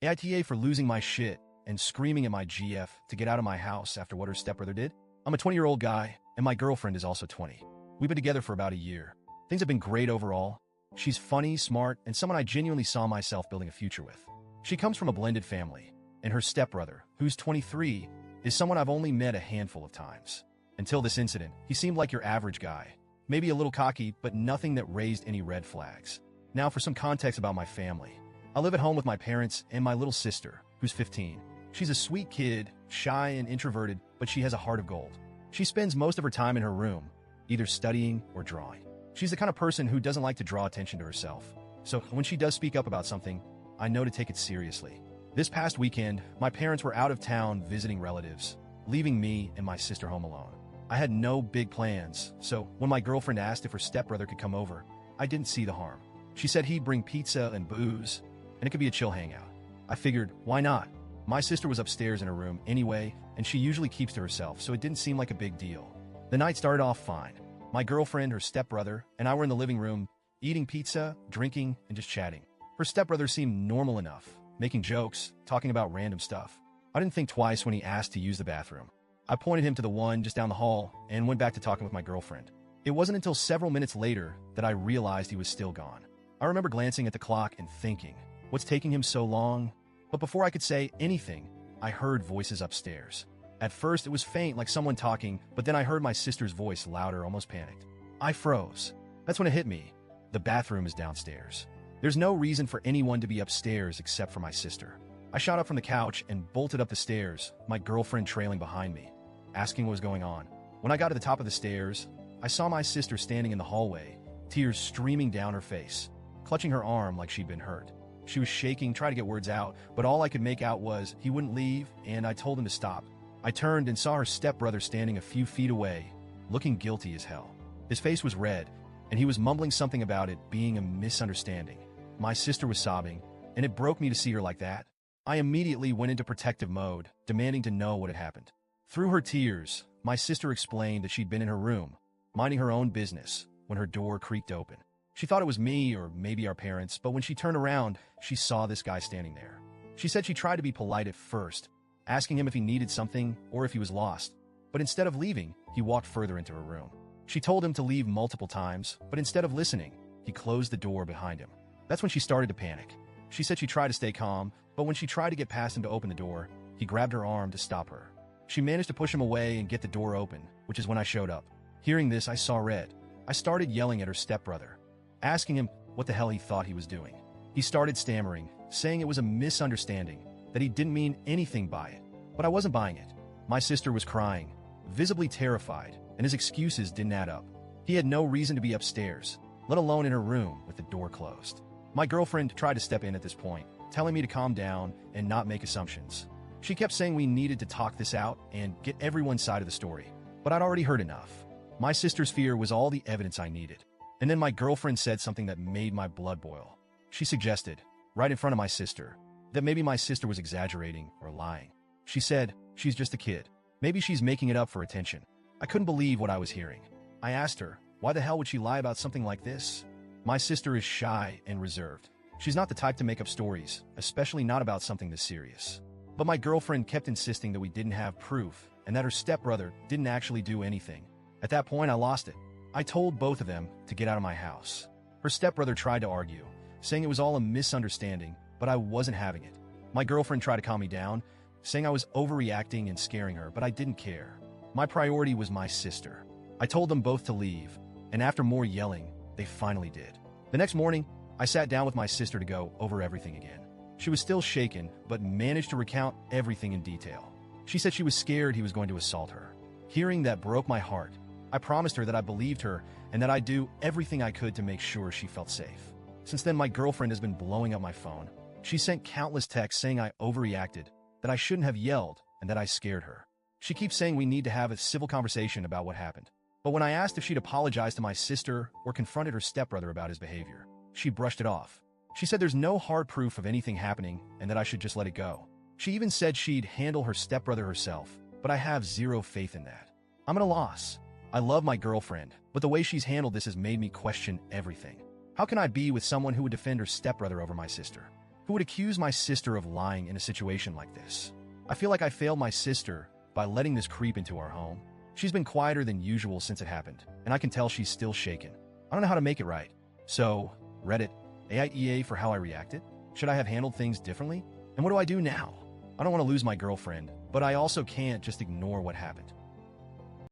AITA for losing my shit and screaming at my GF to get out of my house after what her stepbrother did. I'm a 20-year-old guy, and my girlfriend is also 20. We've been together for about a year. Things have been great overall. She's funny, smart, and someone I genuinely saw myself building a future with. She comes from a blended family, and her stepbrother, who's 23, is someone I've only met a handful of times. Until this incident, he seemed like your average guy. Maybe a little cocky, but nothing that raised any red flags. Now for some context about my family. I live at home with my parents and my little sister, who's 15. She's a sweet kid, shy and introverted, but she has a heart of gold. She spends most of her time in her room, either studying or drawing. She's the kind of person who doesn't like to draw attention to herself. So when she does speak up about something, I know to take it seriously. This past weekend, my parents were out of town visiting relatives, leaving me and my sister home alone. I had no big plans, so when my girlfriend asked if her stepbrother could come over, I didn't see the harm. She said he'd bring pizza and booze, and it could be a chill hangout. I figured, why not? My sister was upstairs in her room anyway, and she usually keeps to herself, so it didn't seem like a big deal. The night started off fine. My girlfriend, her stepbrother, and I were in the living room, eating pizza, drinking, and just chatting. Her stepbrother seemed normal enough, making jokes, talking about random stuff. I didn't think twice when he asked to use the bathroom. I pointed him to the one just down the hall and went back to talking with my girlfriend. It wasn't until several minutes later that I realized he was still gone. I remember glancing at the clock and thinking, what's taking him so long? But before I could say anything, I heard voices upstairs. At first, it was faint, like someone talking, but then I heard my sister's voice louder, almost panicked. I froze. That's when it hit me. The bathroom is downstairs. There's no reason for anyone to be upstairs except for my sister. I shot up from the couch and bolted up the stairs, my girlfriend trailing behind me, asking what was going on. When I got to the top of the stairs, I saw my sister standing in the hallway, tears streaming down her face, clutching her arm like she'd been hurt. She was shaking, trying to get words out, but all I could make out was he wouldn't leave, and I told him to stop. I turned and saw her stepbrother standing a few feet away, looking guilty as hell. His face was red, and he was mumbling something about it being a misunderstanding. My sister was sobbing, and it broke me to see her like that. I immediately went into protective mode, demanding to know what had happened. Through her tears, my sister explained that she'd been in her room, minding her own business, when her door creaked open. She thought it was me or maybe our parents, but when she turned around, she saw this guy standing there. She said she tried to be polite at first, asking him if he needed something or if he was lost. But instead of leaving, he walked further into her room. She told him to leave multiple times, but instead of listening, he closed the door behind him. That's when she started to panic. She said she tried to stay calm, but when she tried to get past him to open the door, he grabbed her arm to stop her. She managed to push him away and get the door open, which is when I showed up. Hearing this, I saw red. I started yelling at her stepbrother, asking him what the hell he thought he was doing. He started stammering, saying it was a misunderstanding, that he didn't mean anything by it. But I wasn't buying it. My sister was crying, visibly terrified, and his excuses didn't add up. He had no reason to be upstairs, let alone in her room with the door closed. My girlfriend tried to step in at this point, telling me to calm down and not make assumptions. She kept saying we needed to talk this out and get everyone's side of the story, but I'd already heard enough. My sister's fear was all the evidence I needed. And then my girlfriend said something that made my blood boil. She suggested, right in front of my sister, that maybe my sister was exaggerating or lying. She said, she's just a kid. Maybe she's making it up for attention. I couldn't believe what I was hearing. I asked her, why the hell would she lie about something like this? My sister is shy and reserved. She's not the type to make up stories, especially not about something this serious. But my girlfriend kept insisting that we didn't have proof and that her stepbrother didn't actually do anything. At that point, I lost it. I told both of them to get out of my house. Her stepbrother tried to argue, saying it was all a misunderstanding, but I wasn't having it. My girlfriend tried to calm me down, saying I was overreacting and scaring her, but I didn't care. My priority was my sister. I told them both to leave, and after more yelling, they finally did. The next morning, I sat down with my sister to go over everything again. She was still shaken, but managed to recount everything in detail. She said she was scared he was going to assault her. Hearing that broke my heart. I promised her that I believed her and that I'd do everything I could to make sure she felt safe. Since then, my girlfriend has been blowing up my phone. She sent countless texts saying I overreacted, that I shouldn't have yelled, and that I scared her. She keeps saying we need to have a civil conversation about what happened. But when I asked if she'd apologized to my sister or confronted her stepbrother about his behavior, she brushed it off. She said there's no hard proof of anything happening and that I should just let it go. She even said she'd handle her stepbrother herself, but I have zero faith in that. I'm at a loss. I love my girlfriend, but the way she's handled this has made me question everything. How can I be with someone who would defend her stepbrother over my sister? Who would accuse my sister of lying in a situation like this? I feel like I failed my sister by letting this creep into our home. She's been quieter than usual since it happened, and I can tell she's still shaken. I don't know how to make it right. So, Reddit, AITA for how I reacted? Should I have handled things differently? And what do I do now? I don't want to lose my girlfriend, but I also can't just ignore what happened.